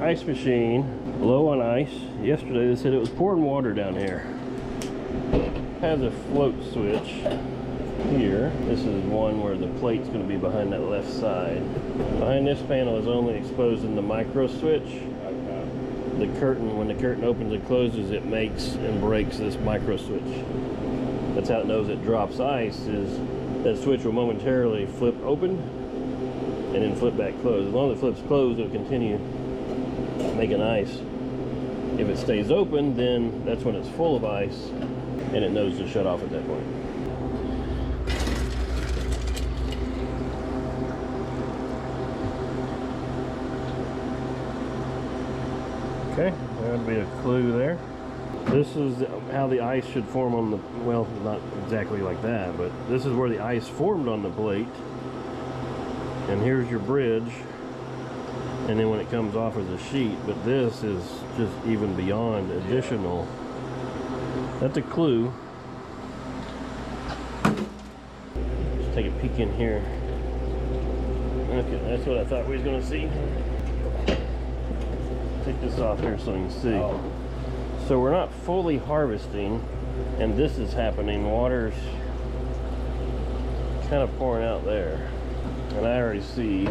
ice machine, low on ice. Yesterday they said it was pouring water down here. Has a float switch here. This is one where the plate's going to be behind that left side. Behind this panel is only exposing the micro switch. The curtain, when the curtain opens and closes, it makes and breaks this micro switch. That's how it knows it drops ice, is that switch will momentarily flip open and then flip back closed. As long as it flips closed, it'll continue making ice. If it stays open, then that's when it's full of ice and it knows to shut off at that point. Okay, that'd be a clue there. This is how the ice should form on the, well, not exactly like that, but this is where the ice formed on the plate. And here's your bridge. And then when it comes off as a sheet, but this is just even beyond additional. That's a clue. Just take a peek in here. Okay, that's what I thought we was gonna see. Take this off here so you can see. So we're not fully harvesting, and this is happening. Water's kind of pouring out there, and I already see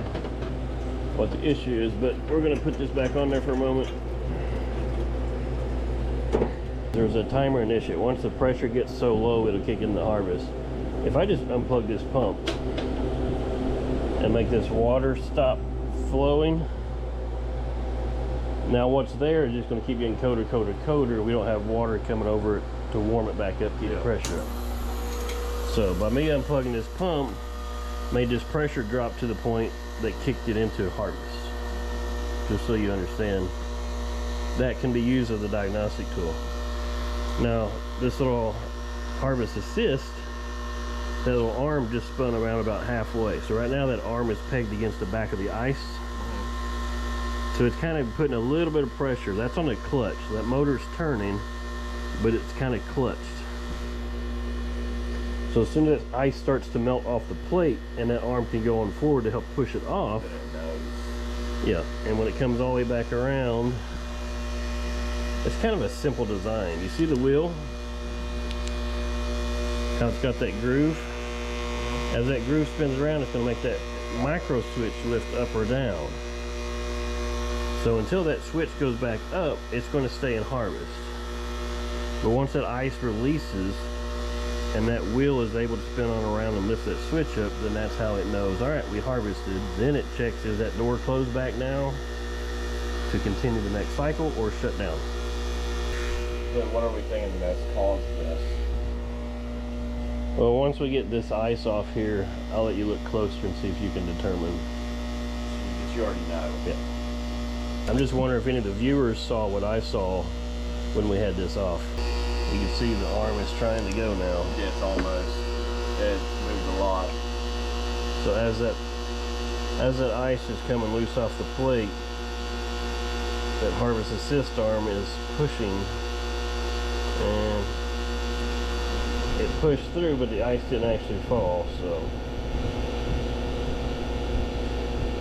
what the issue is, but we're going to put this back on there for a moment. There's a timer in this shit. Once the pressure gets so low, it'll kick in the harvest. If I just unplug this pump and make this water stop flowing, now what's there is just going to keep getting colder, colder, colder. We don't have water coming over it to warm it back up, keep the pressure up. So by me unplugging this pump, made this pressure drop to the point that kicked it into harvest. Just so you understand, that can be used as a diagnostic tool. Now this little harvest assist, that little arm just spun around about halfway. So right now that arm is pegged against the back of the ice. So it's kind of putting a little bit of pressure. That's on the clutch. So that motor's turning, but it's kind of clutched. So as soon as that ice starts to melt off the plate and that arm can go on forward to help push it off. Yeah, and when it comes all the way back around, it's kind of a simple design. You see the wheel? How it's got that groove? As that groove spins around, it's going to make that micro switch lift up or down. So until that switch goes back up, it's going to stay in harvest. But once that ice releases and that wheel is able to spin on around and lift that switch up, then that's how it knows, all right, we harvested. Then it checks, is that door closed back now to continue the next cycle or shut down. Then what are we thinking that's caused this? Well, once we get this ice off here, I'll let you look closer and see if you can determine. But you already know. Yeah. I'm just wondering if any of the viewers saw what I saw when we had this off. You can see the arm is trying to go now. Yeah, it's almost. It moved a lot. So as that ice is coming loose off the plate, that harvest assist arm is pushing, and it pushed through, but the ice didn't actually fall. So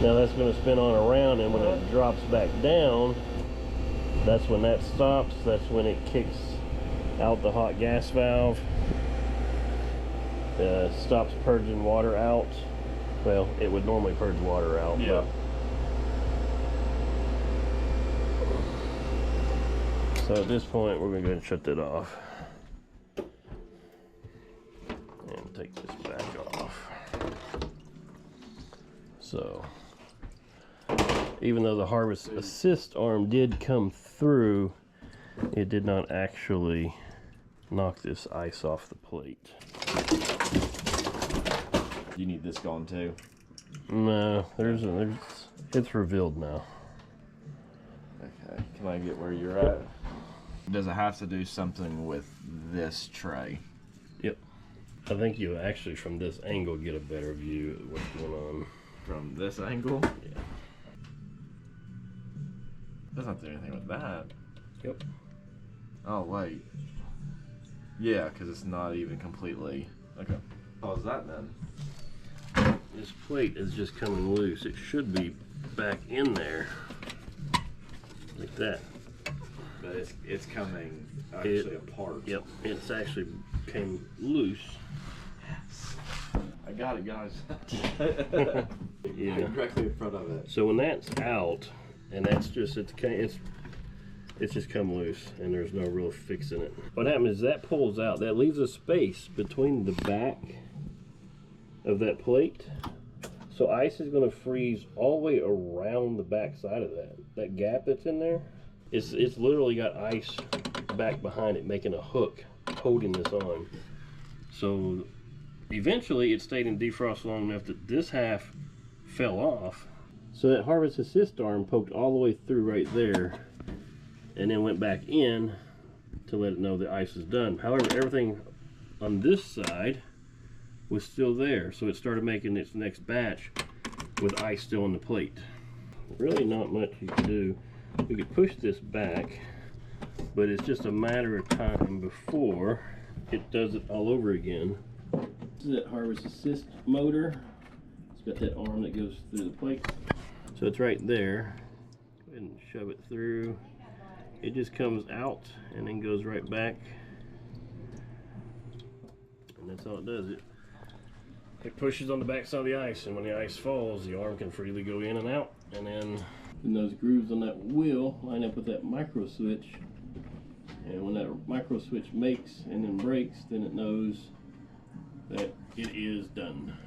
now that's going to spin on around, and when it drops back down, that's when that stops. That's when it kicks out the hot gas valve, stops purging water out. Well, it would normally purge water out. Yeah. So at this point, we're going to go ahead and shut that off. And take this back off. So, even though the harvest assist arm did come through, it did not actually knock this ice off the plate. You need this gone too? No, it's revealed now. Okay, can I get where you're at? Does it have to do something with this tray? Yep. I think you actually, from this angle, get a better view of what's going on. From this angle? Yeah. Doesn't do anything with that. Yep. Oh, wait. Yeah, because it's not even completely... Okay. How is that then? This plate is just coming loose. It should be back in there. that. But it's coming actually apart. Yep, it's actually came loose. I got it, guys. Yeah. I'm directly in front of it. So when that's out, and that's just it's just come loose, and there's no real fixing it. What happens is that pulls out. That leaves a space between the back of that plate. So ice is going to freeze all the way around the back side of that. That gap that's in there, it's literally got ice back behind it, making a hook holding this on. So eventually it stayed in defrost long enough that this half fell off. So that harvest assist arm poked all the way through right there, and then went back in to let it know the ice is done. However, everything on this side was still there, so it started making its next batch with ice still on the plate. Really not much you can do. We could push this back, but it's just a matter of time before it does it all over again. This is that harvest assist motor. It's got that arm that goes through the plate. So it's right there. Go ahead and shove it through. It just comes out and then goes right back. And that's how it does it. It pushes on the back side of the ice, and when the ice falls, the arm can freely go in and out. And then those grooves on that wheel line up with that micro switch. And when that micro switch makes and then breaks, then it knows that it is done.